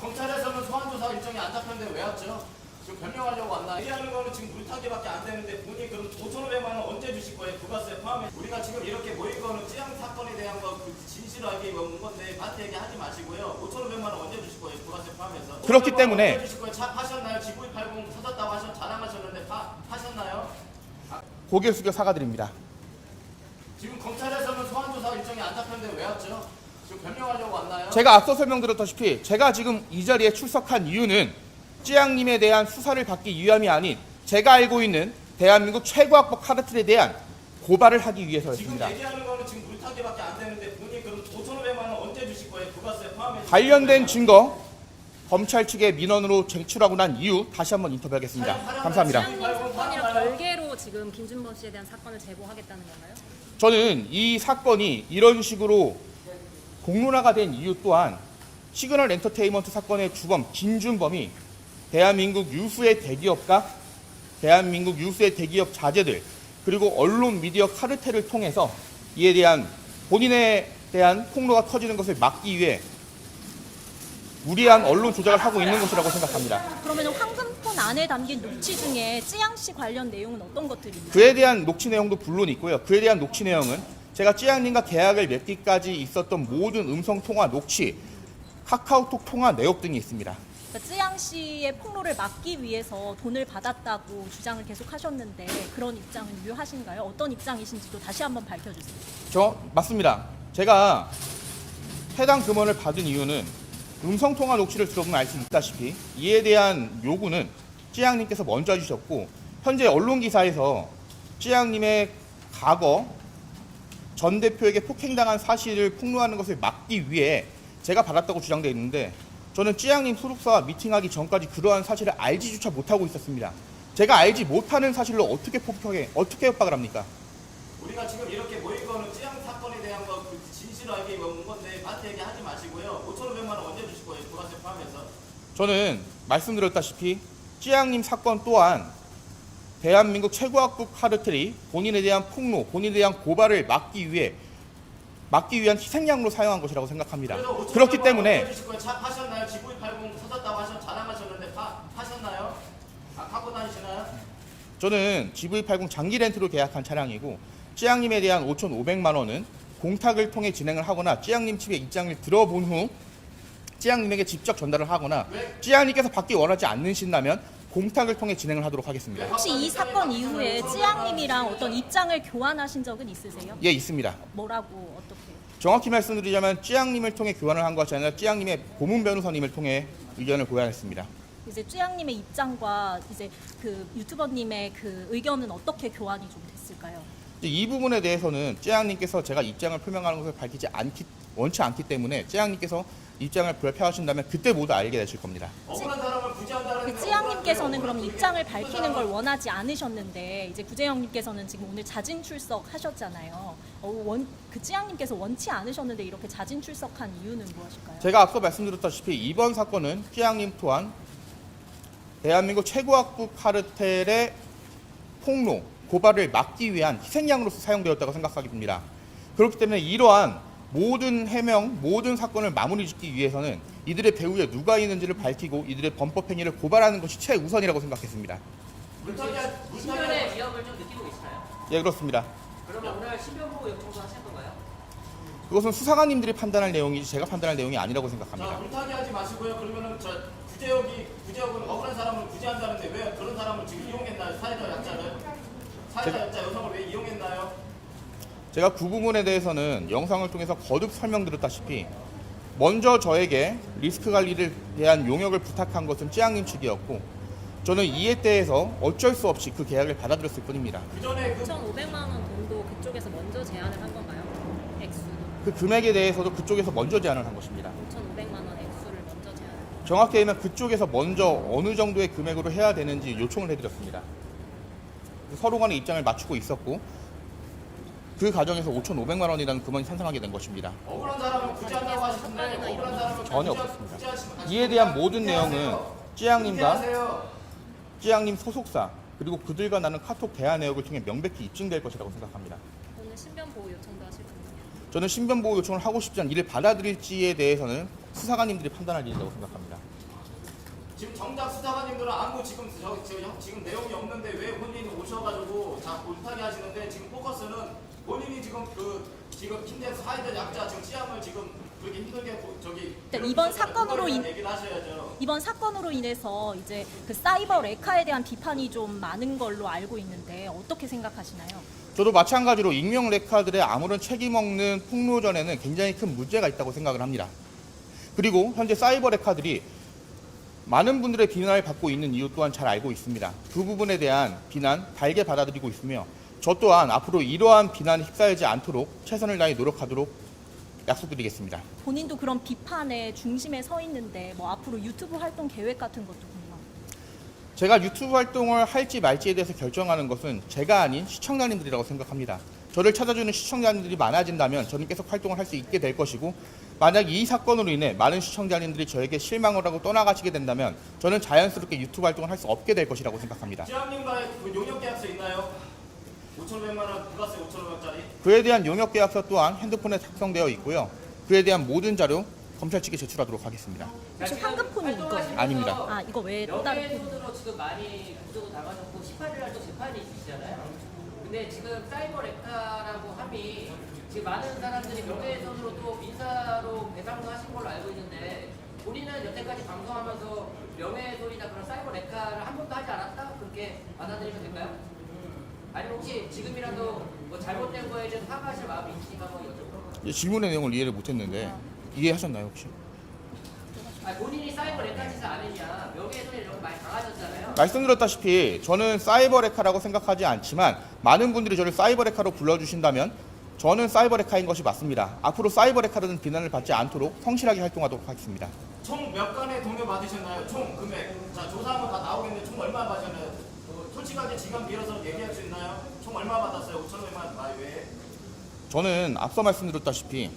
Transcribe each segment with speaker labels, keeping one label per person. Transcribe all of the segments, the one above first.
Speaker 1: 검찰에서는 소환조사 일정이 안 잡혔는데 왜 왔죠? 지금 변명하려고 왔나? 얘기하는 거는 지금 물타기밖에 안 되는데 본인이 그럼 5,500만 원 언제 주실 거예요? 부가세 포함해. 우리가 지금 이렇게 모인 거는 찌양 사건에 대한 거 진실하게 온 건데 나한테 얘기하지 마시고요. 5,500만 원 언제 주실 거예요? 부가세 포함해서.
Speaker 2: 그렇기 때문에
Speaker 1: 언제 주실 거예요? 차 파셨나요? G9280 터졌다고 자랑하셨는데 파셨나요?
Speaker 2: 고개 숙여 사과드립니다.
Speaker 1: 지금 검찰에서는 소환조사 일정이 안 잡혔는데 왜 왔죠? 지금 변명하려고 왔나요?
Speaker 2: 제가 앞서 설명드렸다시피 제가 지금 이 자리에 출석한 이유는 찌양님에 대한 수사를 받기 위함이 아닌 제가 알고 있는 대한민국 최고학법 카르텔에 대한 고발을 하기 위해서였습니다.
Speaker 1: 지금 얘기하는 거는 지금 물타기밖에 안 되는데 본인이 그럼 5,500만 원 언제 주실 거예요? 부가세 포함해서.
Speaker 2: 관련된 증거 검찰 측의 민원으로 제출하고 난 이후 다시 한번 인터뷰하겠습니다. 감사합니다.
Speaker 3: 사건이랑 별개로 지금 김준범 씨에 대한 사건을 제보하겠다는 건가요?
Speaker 2: 저는 이 사건이 이런 식으로 공론화가 된 이유 또한 시그널 엔터테인먼트 사건의 주범 김준범이 대한민국 유수의 대기업가, 대한민국 유수의 대기업 자재들, 그리고 언론 미디어 카르텔을 통해서 이에 대한 본인에 대한 폭로가 터지는 것을 막기 위해 무리한 언론 조작을 하고 있는 것이라고 생각합니다.
Speaker 4: 그러면 황금폰 안에 담긴 녹취 중에 찌양 씨 관련 내용은 어떤 것들입니까?
Speaker 2: 그에 대한 녹취 내용도 물론 있고요. 그에 대한 녹취 내용은 제가 찌양님과 계약을 맺기까지 있었던 모든 음성 통화 녹취, 카카오톡 통화 내역 등이 있습니다.
Speaker 4: 그러니까 찌양 씨의 폭로를 막기 위해서 돈을 받았다고 주장을 계속 하셨는데 그런 입장은 유효하신가요? 어떤 입장이신지도 다시 한번 밝혀주세요.
Speaker 2: 맞습니다. 제가 해당 금원을 받은 이유는 음성 통화 녹취를 들어보면 알 수 있다시피 이에 대한 요구는 찌양님께서 먼저 해주셨고 현재 언론 기사에서 찌양님의 과거 전 대표에게 폭행당한 사실을 폭로하는 것을 막기 위해 제가 받았다고 주장되어 있는데 저는 찌양님 소속사와 미팅하기 전까지 그러한 사실을 알지조차 못하고 있었습니다. 제가 알지 못하는 사실로 어떻게 협박을 합니까?
Speaker 1: 우리가 지금 이렇게 모인 거는 찌양 사건에 대한 거 진실하게 온 건데 나한테 얘기하지 마시고요. 5,500만 원 언제 주실 거예요? 부가세 포함해서.
Speaker 2: 저는 말씀드렸다시피 찌양님 사건 또한 대한민국 최고학급 카르텔이 본인에 대한 폭로, 본인에 대한 고발을 막기 위한 희생양으로 사용한 것이라고 생각합니다. 그렇기 때문에
Speaker 1: 차 파셨나요? G9280 터졌다고 자랑하셨는데 파셨나요? 갖고 다니시나요?
Speaker 2: 저는 GV80 장기 렌트로 계약한 차량이고 찌양님에 대한 5,500만 원은 공탁을 통해 진행을 하거나 찌양님 측의 입장을 들어본 후 찌양님에게 직접 전달을 하거나 찌양님께서 받기 원하지 않으신다면 공탁을 통해 진행을 하도록 하겠습니다.
Speaker 4: 혹시 이 사건 이후에 찌양님이랑 어떤 입장을 교환하신 적은 있으세요?
Speaker 2: 예, 있습니다.
Speaker 4: 뭐라고 어떻게?
Speaker 2: 정확히 말씀드리자면 찌양님을 통해 교환을 한 것이 아니라 찌양님의 고문 변호사님을 통해 의견을 고안했습니다.
Speaker 4: 이제 찌양님의 입장과 이제 그 유튜버님의 그 의견은 어떻게 교환이 좀 됐을까요?
Speaker 2: 이 부분에 대해서는 찌양님께서 제가 입장을 표명하는 것을 원치 않기 때문에 찌양님께서 입장을 발표하신다면 그때 모두 알게 되실 겁니다.
Speaker 1: 억울한 사람을 구제한다는
Speaker 4: 그 찌양님께서는 그럼 입장을 밝히는 걸 원하지 않으셨는데 이제 구재영님께서는 지금 오늘 자진 출석하셨잖아요. 그 찌양님께서 원치 않으셨는데 이렇게 자진 출석한 이유는 무엇일까요?
Speaker 2: 제가 앞서 말씀드렸다시피 이번 사건은 찌양님 또한 대한민국 최고학급 카르텔의 폭로, 고발을 막기 위한 희생양으로서 사용되었다고 생각하게 됩니다. 그렇기 때문에 이러한 모든 해명, 모든 사건을 마무리 짓기 위해서는 이들의 배후에 누가 있는지를 밝히고 이들의 범법 행위를 고발하는 것이 최우선이라고 생각했습니다.
Speaker 5: 신변의 위협을 좀 느끼고 계시나요?
Speaker 2: 예, 그렇습니다.
Speaker 5: 그러면 오늘 신변보호 요청도 하실 건가요?
Speaker 2: 그것은 수사관님들이 판단할 내용이지 제가 판단할 내용이 아니라고 생각합니다.
Speaker 1: 자, 물타기 하지 마시고요. 그러면은 구제역은 억울한 사람을 구제한다는데 왜 그런 사람을 지금 이용했나요? 사회자 약자 여성을 왜 이용했나요?
Speaker 2: 제가 그 부분에 대해서는 영상을 통해서 거듭 설명드렸다시피 먼저 저에게 리스크 관리를 대한 용역을 부탁한 것은 찌양님 측이었고 저는 이에 대해서 어쩔 수 없이 그 계약을 받아들였을 뿐입니다.
Speaker 1: 그 전에
Speaker 3: 5,500만 원 돈도 그쪽에서 먼저 제안을 한 건가요? 액수도.
Speaker 2: 그 금액에 대해서도 그쪽에서 먼저 제안을 한 것입니다.
Speaker 3: 5,500만 원 액수를 먼저 제안을.
Speaker 2: 정확히 하면 그쪽에서 먼저 어느 정도의 금액으로 해야 되는지 요청을 해드렸습니다. 서로 간의 입장을 맞추고 있었고 그 과정에서 5,500만 원이라는 금액이 산상하게 된 것입니다.
Speaker 1: 억울한 사람을 구제한다고 하시는데 억울한 사람을
Speaker 2: 전혀 없었습니다. 이에 대한 모든 내용은 찌양님과 찌양님 소속사 그리고 그들과 나눈 카톡 대화 내역을 통해 명백히 입증될 것이라고 생각합니다.
Speaker 3: 오늘 신변보호 요청도 하실 건가요?
Speaker 2: 저는 신변보호 요청을 하고 싶지 않은 이를 받아들일지에 대해서는 수사관님들이 판단할 일이라고 생각합니다.
Speaker 1: 지금 정작 수사관님들은 아무 지금 지금 내용이 없는데 왜 본인이 오셔가지고 자꾸 울타기 하시는데 지금 포커스는 본인이 지금 지금 힘든 사회적 약자 지금 찌양을 지금 그렇게 힘들게
Speaker 4: 그러니까
Speaker 1: 얘기를 하셔야죠.
Speaker 4: 이번 사건으로 인해서 이제 그 사이버 레카에 대한 비판이 좀 많은 걸로 알고 있는데 어떻게 생각하시나요?
Speaker 2: 저도 마찬가지로 익명 레카들의 아무런 책임 없는 폭로전에는 굉장히 큰 문제가 있다고 생각을 합니다. 그리고 현재 사이버 레카들이 많은 분들의 비난을 받고 있는 이유 또한 잘 알고 있습니다. 그 부분에 대한 비난 달게 받아들이고 있으며 저 또한 앞으로 이러한 비난에 휩싸이지 않도록 최선을 다해 노력하도록 약속드리겠습니다.
Speaker 4: 본인도 그런 비판의 중심에 서 있는데 뭐 앞으로 유튜브 활동 계획 같은 것도 궁금합니다.
Speaker 2: 제가 유튜브 활동을 할지 말지에 대해서 결정하는 것은 제가 아닌 시청자님들이라고 생각합니다. 저를 찾아주는 시청자님들이 많아진다면 저는 계속 활동을 할 수 있게 될 것이고 만약 이 사건으로 인해 많은 시청자님들이 저에게 실망을 하고 떠나가시게 된다면 저는 자연스럽게 유튜브 활동을 할 수 없게 될 것이라고 생각합니다.
Speaker 1: 찌양님과의 그 용역 계약서 있나요? 5,500만 원 부가세 5,500원짜리.
Speaker 2: 그에 대한 용역 계약서 또한 핸드폰에 작성되어 있고요. 그에 대한 모든 자료 검찰 측에 제출하도록 하겠습니다.
Speaker 4: 혹시 황금폰이 이거?
Speaker 2: 아닙니다.
Speaker 4: 아 이거 외에 또 다른 폰?
Speaker 5: 명예훼손으로 지금 많이 구속을 당하셨고 18일 날도 재판이 있으시잖아요. 근데 지금 사이버 레카라고 함이 지금 많은 사람들이 명예훼손으로 또 민사로 배상도 하신 걸로 알고 있는데 본인은 여태까지 방송하면서 명예훼손이나 그런 사이버 레카를 한 번도 하지 않았다? 그렇게 받아들이면 될까요? 아니면 혹시 지금이라도 뭐 잘못된 거에 대해서 사과하실 마음이 있으신가 한번 여쭤볼게요.
Speaker 2: 질문의 내용을 이해를 못했는데 이해하셨나요 혹시?
Speaker 5: 본인이 사이버 레카 짓을 안 했냐, 명예훼손 이런 거 많이 당하셨잖아요.
Speaker 2: 말씀드렸다시피 저는 사이버 레카라고 생각하지 않지만 많은 분들이 저를 사이버 레카로 불러주신다면 저는 사이버 레카인 것이 맞습니다. 앞으로 사이버 레카라는 비난을 받지 않도록 성실하게 활동하도록 하겠습니다.
Speaker 1: 총 몇 건의 동요 받으셨나요? 총 금액. 자, 조사하면 다 나오겠는데 총 얼마 받으셨나요? 솔직하게 지금 빌어서 얘기할 수 있나요? 총 얼마 받았어요? 5,500만 원 외에?
Speaker 2: 저는 앞서 말씀드렸다시피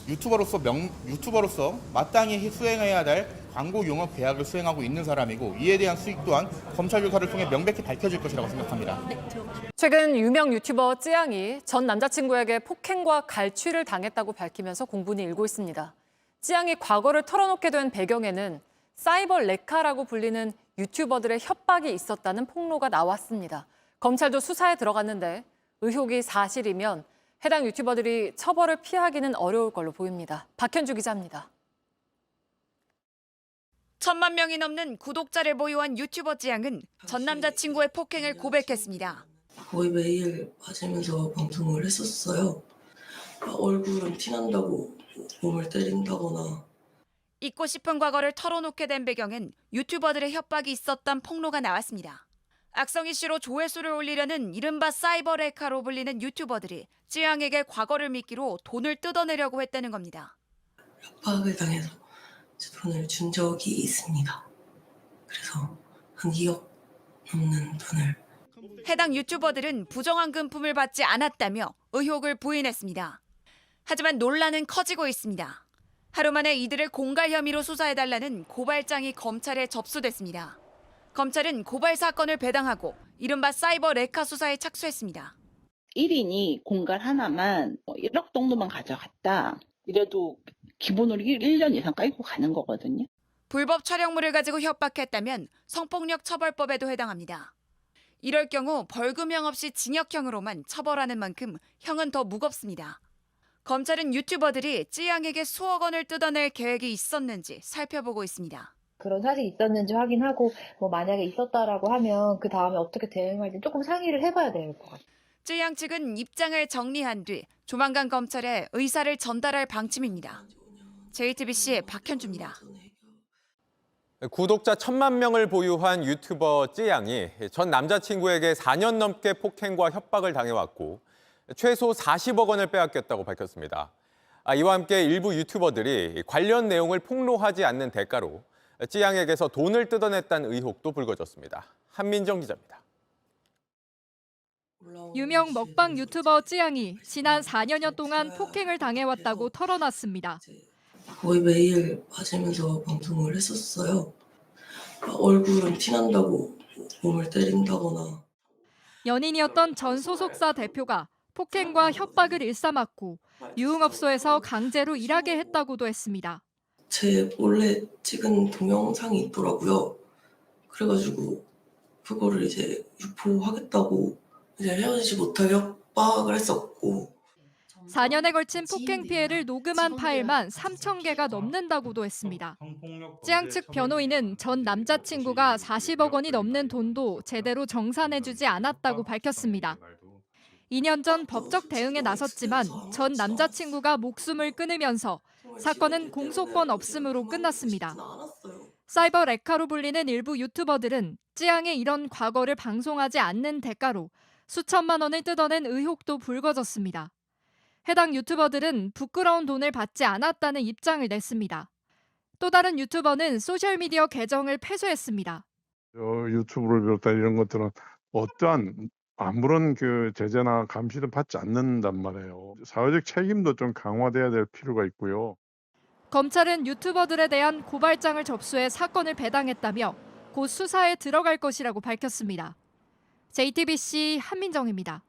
Speaker 2: 유튜버로서 마땅히 수행해야 될 광고 용역 계약을 수행하고 있는 사람이고 이에 대한 수익 또한 검찰 조사를 통해 명백히 밝혀질 것이라고 생각합니다.
Speaker 6: 최근 유명 유튜버 찌양이 전 남자친구에게 폭행과 갈취를 당했다고 밝히면서 공분이 일고 있습니다. 찌양이 과거를 털어놓게 된 배경에는 사이버 레카라고 불리는 유튜버들의 협박이 있었다는 폭로가 나왔습니다. 검찰도 수사에 들어갔는데 의혹이 사실이면 해당 유튜버들이 처벌을 피하기는 어려울 걸로 보입니다. 박현주 기자입니다.
Speaker 7: 1,000만 명이 넘는 구독자를 보유한 유튜버 찌양은 전 남자친구의 폭행을 고백했습니다.
Speaker 8: 거의 매일 맞으면서 방송을 했었어요. 얼굴은 티난다고 몸을 때린다거나.
Speaker 7: 잊고 싶은 과거를 털어놓게 된 배경엔 유튜버들의 협박이 있었던 폭로가 나왔습니다. 악성 이슈로 조회수를 올리려는 이른바 사이버 레카로 불리는 유튜버들이 찌양에게 과거를 미끼로 돈을 뜯어내려고 했다는 겁니다.
Speaker 8: 협박을 당해서 제 돈을 준 적이 있습니다. 그래서 한 2억 넘는 돈을.
Speaker 7: 해당 유튜버들은 부정한 금품을 받지 않았다며 의혹을 부인했습니다. 하지만 논란은 커지고 있습니다. 하루 만에 이들을 공갈 혐의로 수사해달라는 고발장이 검찰에 접수됐습니다. 검찰은 고발 사건을 배당하고 이른바 사이버 레카 수사에 착수했습니다.
Speaker 9: 1인이 공갈 하나만 1억 정도만 가져갔다. 이래도 기본으로 1년 이상 깔고 가는 거거든요.
Speaker 7: 불법 촬영물을 가지고 협박했다면 성폭력 처벌법에도 해당합니다. 이럴 경우 벌금형 없이 징역형으로만 처벌하는 만큼 형은 더 무겁습니다. 검찰은 유튜버들이 찌양에게 수억 원을 뜯어낼 계획이 있었는지 살펴보고 있습니다.
Speaker 10: 그런 사실이 있었는지 확인하고 만약에 있었다라고 하면 그 다음에 어떻게 대응할지 조금 상의를 해봐야 될 것 같아요.
Speaker 7: 찌양 측은 입장을 정리한 뒤 조만간 검찰에 의사를 전달할 방침입니다. JTBC의 박현주입니다.
Speaker 11: 구독자 1,000만 명을 보유한 유튜버 찌양이 전 남자친구에게 4년 넘게 폭행과 협박을 당해왔고 최소 40억 원을 빼앗겼다고 밝혔습니다. 이와 함께 일부 유튜버들이 관련 내용을 폭로하지 않는 대가로 찌양에게서 돈을 뜯어냈다는 의혹도 불거졌습니다. 한민정 기자입니다.
Speaker 12: 유명 먹방 유튜버 찌양이 지난 4년여 동안 폭행을 당해왔다고 털어놨습니다.
Speaker 8: 거의 매일 맞으면서 방송을 했었어요. 얼굴은 티난다고 몸을 때린다거나.
Speaker 12: 연인이었던 전 소속사 대표가 폭행과 협박을 일삼았고 유흥업소에서 강제로 일하게 했다고도 했습니다.
Speaker 8: 제 몰래 찍은 동영상이 있더라고요. 그래가지고 그거를 이제 유포하겠다고 이제 헤어지지 못하게 협박을 했었고
Speaker 12: 4년에 걸친 폭행 피해를 녹음한 파일만 3,000개가 넘는다고도 했습니다. 찌양 측 변호인은 전 남자친구가 40억 원이 넘는 돈도 제대로 정산해주지 않았다고 밝혔습니다. 2년 전 법적 대응에 나섰지만 전 남자친구가 목숨을 끊으면서 사건은 공소권 없음으로 끝났습니다. 사이버 레카로 불리는 일부 유튜버들은 찌양의 이런 과거를 방송하지 않는 대가로 수천만 원을 뜯어낸 의혹도 불거졌습니다. 해당 유튜버들은 부끄러운 돈을 받지 않았다는 입장을 냈습니다. 또 다른 유튜버는 소셜미디어 계정을 폐쇄했습니다.
Speaker 13: 유튜브를 비롯한 이런 것들은 어떠한 아무런 제재나 감시도 받지 않는단 말이에요. 사회적 책임도 좀 강화돼야 될 필요가 있고요.
Speaker 12: 검찰은 유튜버들에 대한 고발장을 접수해 사건을 배당했다며 곧 수사에 들어갈 것이라고 밝혔습니다. JTBC 한민정입니다.